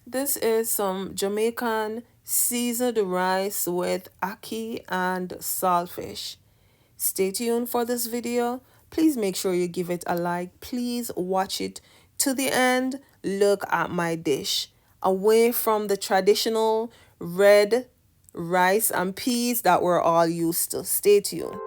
This is some Jamaican seasoned rice with ackee and saltfish. Stay tuned for this video. Please make sure you give it a like. Please watch it to the end. Look at my dish. Away from the traditional red rice and peas that we're all used to. Stay tuned.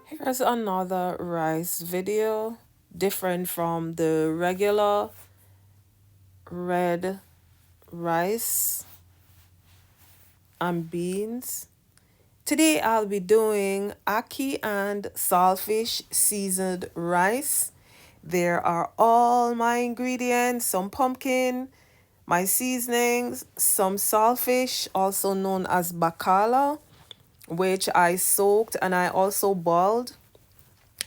Here's another rice video, different from the regular red rice and beans. Today I'll be doing ackee and saltfish seasoned rice. There are all my ingredients, some pumpkin, my seasonings, some saltfish, also known as bacala, which I soaked and I also boiled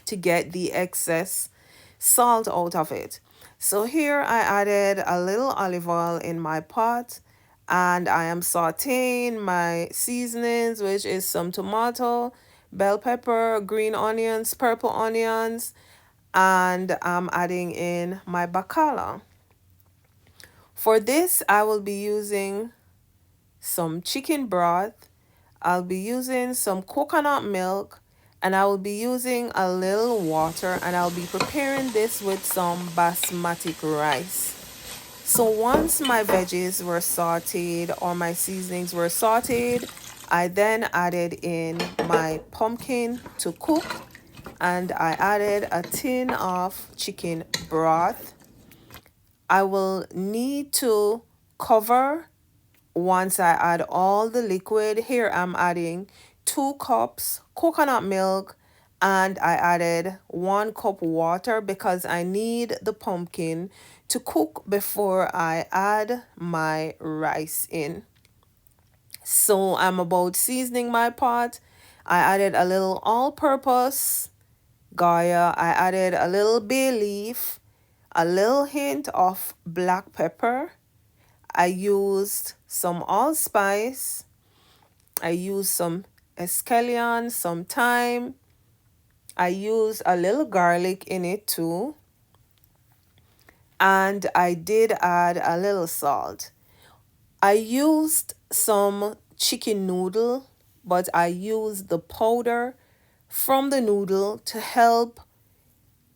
to get the excess salt out of it. So here I added a little olive oil in my pot and I am sauteing my seasonings, which is some tomato, bell pepper, green onions, purple onions, and I'm adding in my bacala. For this, I will be using some chicken broth. I'll be using some coconut milk and I will be using a little water and I'll be preparing this with some basmati rice. So once my veggies were sauteed or my seasonings were sauteed, I then added in my pumpkin to cook and I added a tin of chicken broth. I will need to cover once I add all the liquid. Here I'm adding 2 cups coconut milk and I added 1 cup water because I need the pumpkin to cook before I add my rice in. So I'm about seasoning my pot. I added a little all-purpose Goya. I added a little bay leaf, a little hint of black pepper. I used some allspice. I used some escallion, some thyme. I used a little garlic in it too. And I did add a little salt. I used some chicken noodle, but I used the powder from the noodle to help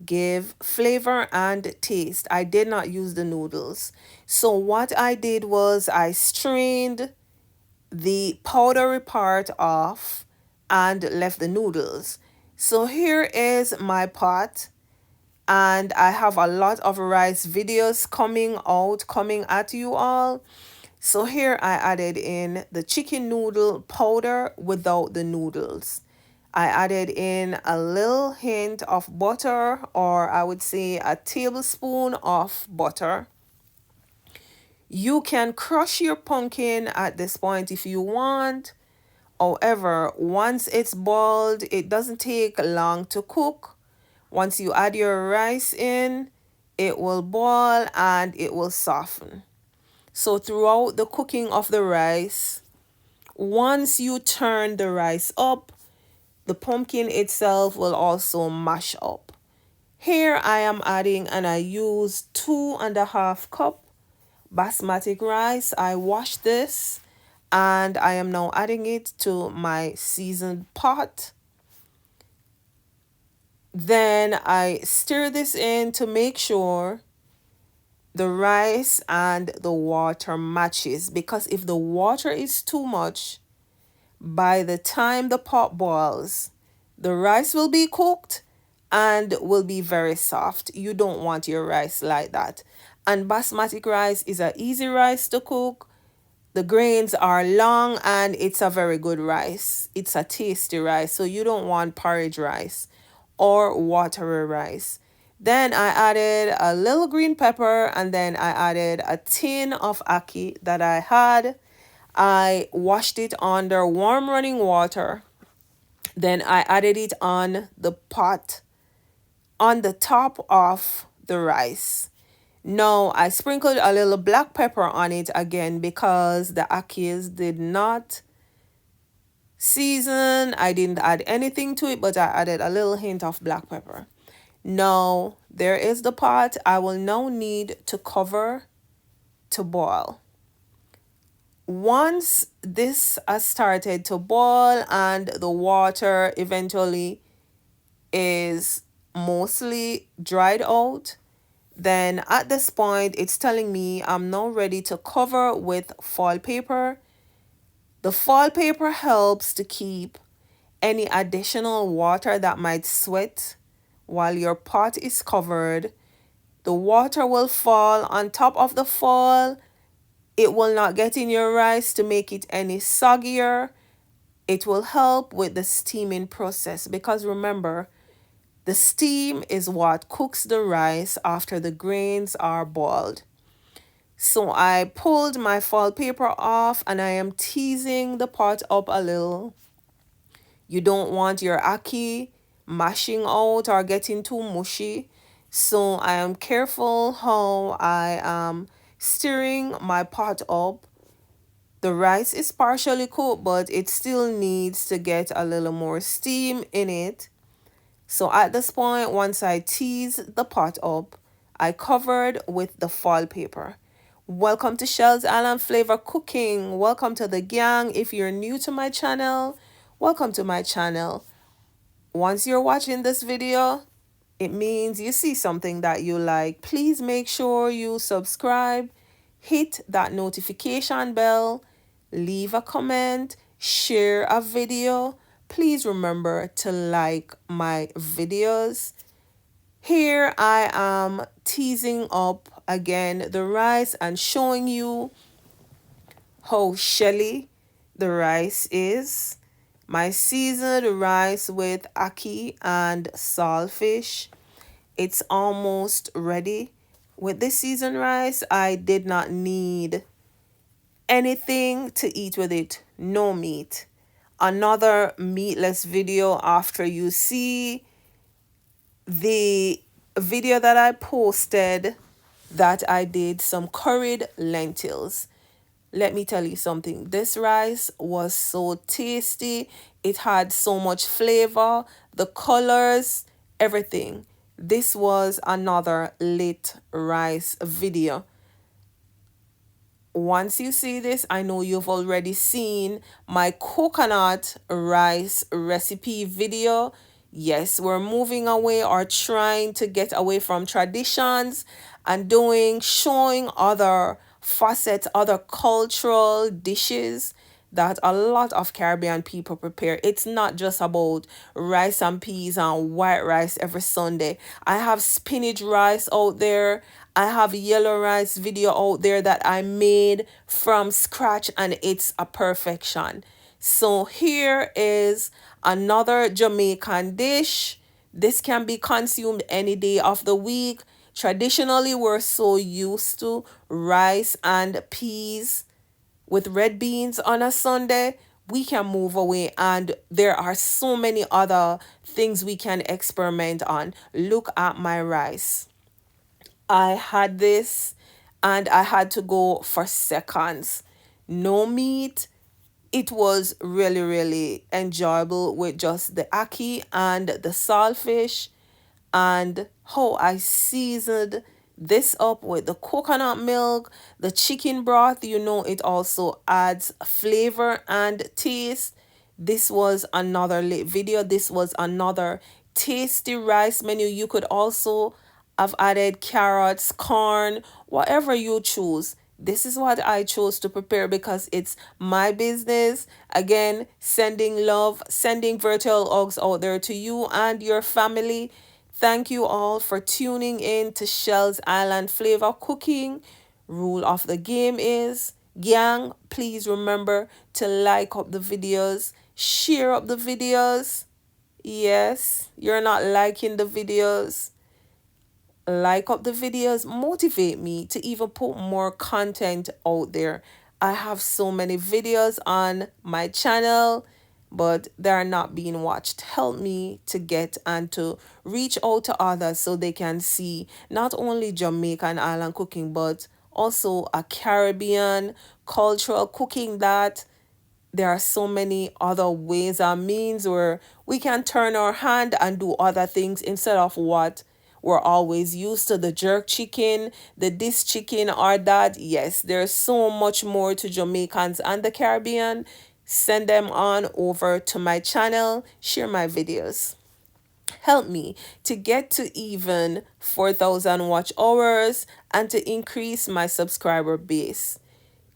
give flavor and taste. I did not use the noodles. So what I did was I strained the powdery part off and left the noodles. So here is my pot and I have a lot of rice videos coming at you all. So here I added in the chicken noodle powder without the noodles. I added in a little hint of butter, or I would say a tablespoon of butter. You can crush your pumpkin at this point if you want. However, once it's boiled, it doesn't take long to cook. Once you add your rice in, it will boil and it will soften. So throughout the cooking of the rice, once you turn the rice up, the pumpkin itself will also mash up. Here I am adding and I use 2.5 cup basmati rice. I washed this and I am now adding it to my seasoned pot. Then I stir this in to make sure the rice and the water matches, because if the water is too much, by the time the pot boils, the rice will be cooked and will be very soft. You don't want your rice like that. And basmati rice is an easy rice to cook. The grains are long and it's a very good rice. It's a tasty rice. So you don't want porridge rice or watery rice. Then I added a little green pepper and then I added a tin of ackee that I had. I washed it under warm running water. Then I added it on the pot on the top of the rice. No, I sprinkled a little black pepper on it again because the Ackees did not season. I didn't add anything to it, but I added a little hint of black pepper. Now, there is the pot. I will now need to cover to boil. Once this has started to boil and the water eventually is mostly dried out, then at this point it's telling me I'm now ready to cover with foil paper. The foil paper helps to keep any additional water that might sweat while your pot is covered. The water will fall on top of the foil. It will not get in your rice to make it any soggier. It will help with the steaming process because remember, the steam is what cooks the rice after the grains are boiled. So I pulled my foil paper off and I am teasing the pot up a little. You don't want your ackee mashing out or getting too mushy. So I am careful how I am stirring my pot up. The rice is partially cooked, but it still needs to get a little more steam in it. So at this point, once I teased the pot up, I covered with the foil paper. Welcome to Shells Island Flavor Cooking. Welcome to the gang. If you're new to my channel, welcome to my channel. Once you're watching this video, it means you see something that you like. Please make sure you subscribe, hit that notification bell, leave a comment, share a video. Please remember to like my videos. Here I am teasing up again the rice and showing you how shelly the rice is. My seasoned rice with ackee and saltfish. It's almost ready. With this seasoned rice, I did not need anything to eat with it. No meat. Another meatless video after you see the video that I posted that I did some curried lentils. Let me tell you something. This rice was so tasty. It had so much flavor, the colors, everything. This was another lit rice video. Once you see this, I know you've already seen my coconut rice recipe video. Yes, we're moving away or trying to get away from traditions and showing other facets, other cultural dishes that a lot of Caribbean people prepare. It's not just about rice and peas and white rice every Sunday. I have spinach rice out there. I have yellow rice video out there that I made from scratch and it's a perfection. So here is another Jamaican dish. This can be consumed any day of the week. Traditionally, we're so used to rice and peas with red beans on a Sunday. We can move away and there are so many other things we can experiment on. Look at my rice. I had this and I had to go for seconds. No meat. It was really, really enjoyable with just the ackee and the saltfish and how I seasoned this up with the coconut milk, the chicken broth. You know, it also adds flavor and taste. This was another late video. This was another tasty rice menu. You could also have added carrots, corn, whatever you choose. This is what I chose to prepare because it's my business. Again, sending love, sending virtual hugs out there to you and your family. Thank you all for tuning in to Shells Island Flavor Cooking. Rule of the game is, gang, please remember to like up the videos, share up the videos. Yes, you're not liking the videos. Like up the videos, motivate me to even put more content out there. I have so many videos on my channel, but they are not being watched. Help me to get and to reach out to others so they can see not only Jamaican island cooking, but also a Caribbean cultural cooking, that there are so many other ways and means where we can turn our hand and do other things instead of what we're always used to, the jerk chicken, the this chicken or that. Yes, there's so much more to Jamaicans and the Caribbean. Send them on over to my channel, share my videos. Help me to get to even 4,000 watch hours and to increase my subscriber base.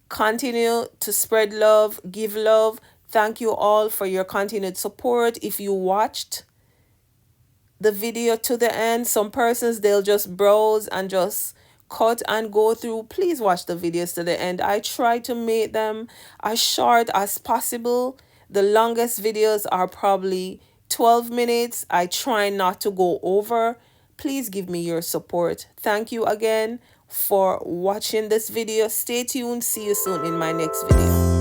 Continue to spread love, give love. Thank you all for your continued support. If you watched the video to the end, some persons, they'll just browse and just cut and go through. Please watch the videos to the end. I try to make them as short as possible. The longest videos are probably 12 minutes. I try not to go over. Please give me your support. Thank you again for watching this video. Stay tuned. See you soon in my next video.